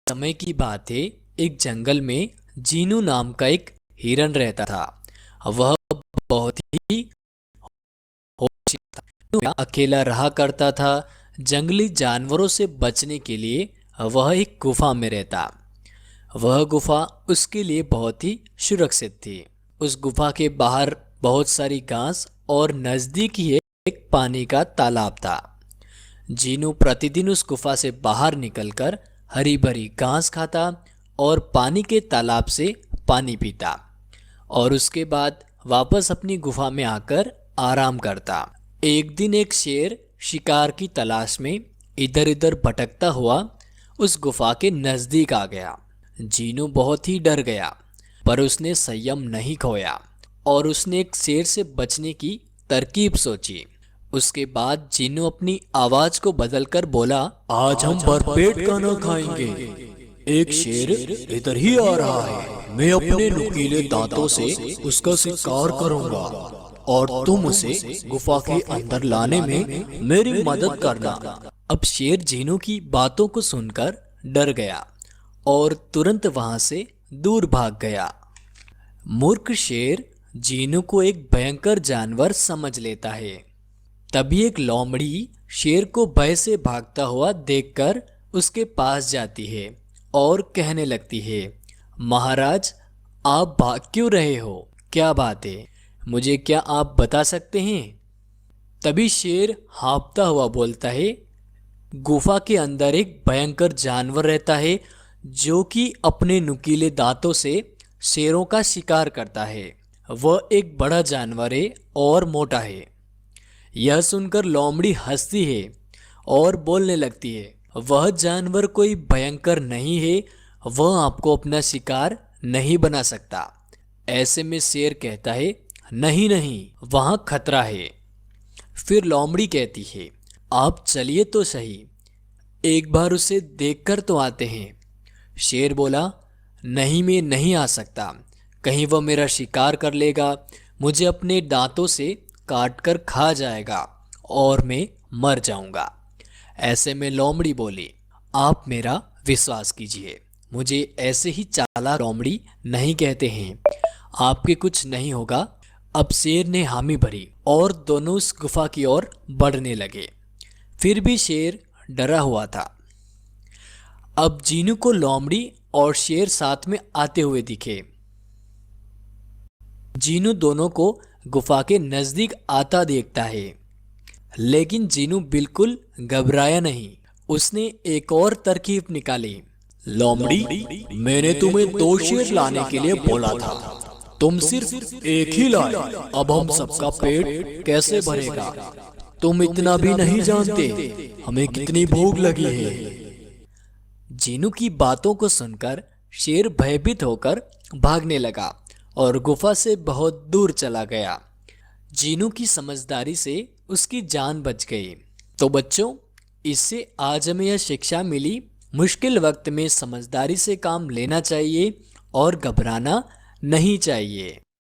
समय की बात है। एक जंगल में जीनू नाम का एक हिरन रहता था। वह बहुत ही होशियार था। वह अकेला रहा करता था। जंगली जानवरों से बचने के लिए वह एक गुफा में रहता। वह गुफा उसके लिए बहुत ही सुरक्षित थी। उस गुफा के बाहर बहुत सारी घास और नजदीक ही एक पानी का तालाब था। जीनू प्रतिदिन उस गुफा से बाहर निकलकर हरी भरी घास खाता और पानी के तालाब से पानी पीता और उसके बाद वापस अपनी गुफा में आकर आराम करता। एक दिन एक शेर शिकार की तलाश में इधर उधर भटकता हुआ उस गुफा के नजदीक आ गया। जीनू बहुत ही डर गया, पर उसने संयम नहीं खोया और उसने एक शेर से बचने की तरकीब सोची। उसके बाद जीनू अपनी आवाज को बदलकर बोला, आज हम भरपेट खाना खाएंगे। एक शेर इधर ही आ रहा है। मैं अपने नुकीले दांतों से उसका शिकार करूंगा और तुम उसे गुफा के अंदर लाने में मेरी मदद करना। अब शेर जीनू की बातों को सुनकर डर गया और तुरंत वहां से दूर भाग गया। मूर्ख शेर जीनू को एक भयंकर जानवर समझ लेता है। तभी एक लोमड़ी शेर को भय से भागता हुआ देखकर उसके पास जाती है और कहने लगती है, महाराज, आप भाग क्यों रहे हो? क्या बात है? मुझे क्या आप बता सकते हैं? तभी शेर हाँफता हुआ बोलता है, गुफा के अंदर एक भयंकर जानवर रहता है जो कि अपने नुकीले दांतों से शेरों का शिकार करता है। वह एक बड़ा जानवर है और मोटा है। यह सुनकर लोमड़ी हंसती है और बोलने लगती है, वह जानवर कोई भयंकर नहीं है, वह आपको अपना शिकार नहीं बना सकता। ऐसे में शेर कहता है, नहीं नहीं, वहां खतरा है। फिर लोमड़ी कहती है, आप चलिए तो सही, एक बार उसे देखकर तो आते हैं। शेर बोला, नहीं, मैं नहीं आ सकता, कहीं वह मेरा शिकार कर लेगा, मुझे अपने दांतों से काट कर खा जाएगा और मैं मर जाऊंगा। ऐसे में लोमड़ी बोली, आप मेरा विश्वास कीजिए, मुझे ऐसे ही चालाक लोमड़ी नहीं कहते हैं, आपके कुछ नहीं होगा। अब शेर ने हामी भरी और दोनों उस गुफा की ओर बढ़ने लगे। फिर भी शेर डरा हुआ था। अब जीनू को लोमड़ी और शेर साथ में आते हुए दिखे। जीनू दोनों को गुफा के नजदीक आता देखता है, लेकिन जीनू बिल्कुल घबराया नहीं। उसने एक और तरकीब निकाली। लोमड़ी, मैंने तुम्हें 2 शेर लाने के लिए बोला था, तुम सिर्फ एक ही लाए। अब हम सबका पेट कैसे भरेगा? तुम इतना भी नहीं जानते हमें कितनी भूख लगी है। जीनू की बातों को सुनकर शेर भयभीत होकर भागने लगा और गुफा से बहुत दूर चला गया। जीनू की समझदारी से उसकी जान बच गई। तो बच्चों, इससे आज हमें यह शिक्षा मिली, मुश्किल वक्त में समझदारी से काम लेना चाहिए और घबराना नहीं चाहिए।